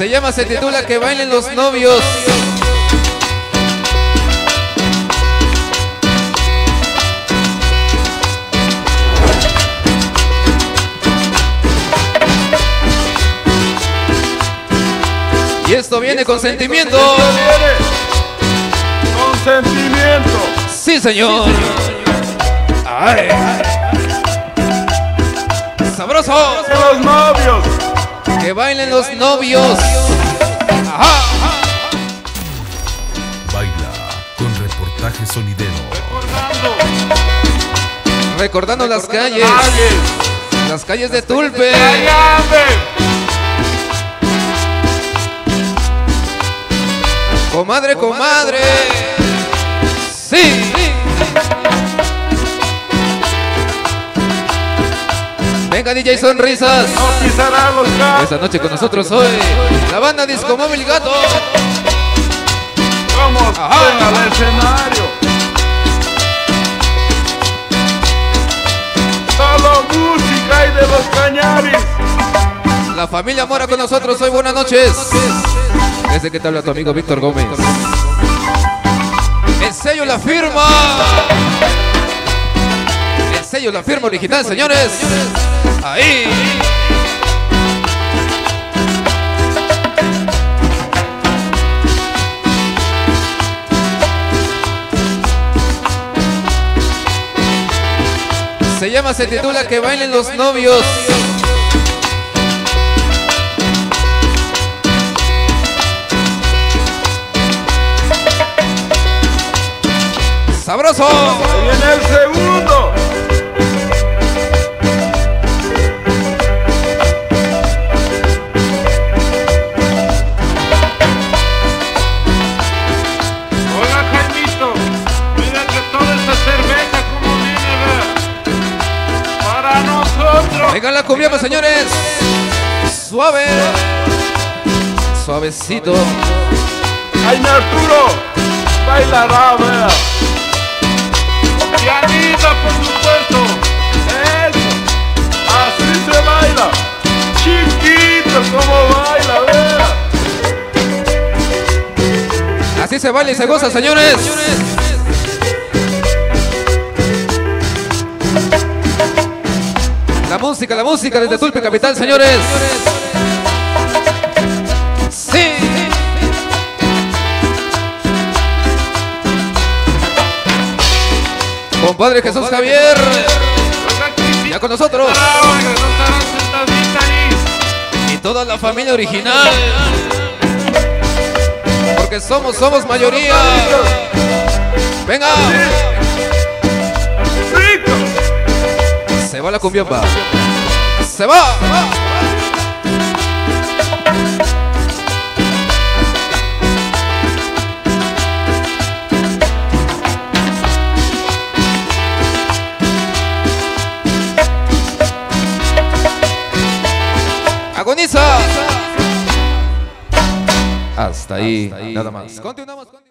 Se titula Que bailen los novios. Y esto viene con sentimiento. Con sentimiento. Sí, señor. Ay. Sabroso. Los novios. Que bailen los novios. Ajá. Baila con reportaje sonidero. Recordando las calles. Las calles de Tulpe. Comadre, comadre. Sí. Venga, DJ Sonrisas. No pisará los gatos. Esta noche con nosotros hoy la banda Disco Móvil Gato. Vamos al escenario. Solo música y de los Cañaris. La familia Mora con nosotros hoy. Buenas noches. Desde que te habla tu amigo Víctor Gómez. El sello La Firma. El sello La Firma original, señores. Ahí. Se titula Que bailen los novios. ¡Sabroso! Ahí viene el segundo. Hola, Jaimito. Mira que toda esta cerveza como viene, ¿verdad? Para nosotros. Venga la cumbia, señores. Suave. Suavecito. Jaime Arturo bailará, vea. Pianita, por supuesto. Eso. Así se baila. Chiquito como baila, vea. Así se baila y se goza, señores. La música desde Tulpe Capital, señores. Sí. Compadre Jesús Javier, ya con nosotros. Y toda la familia original. Porque somos mayoría. Venga. Se va la cumbiamba. Se va. Agoniza. Hasta ahí, nada más. Continuamos.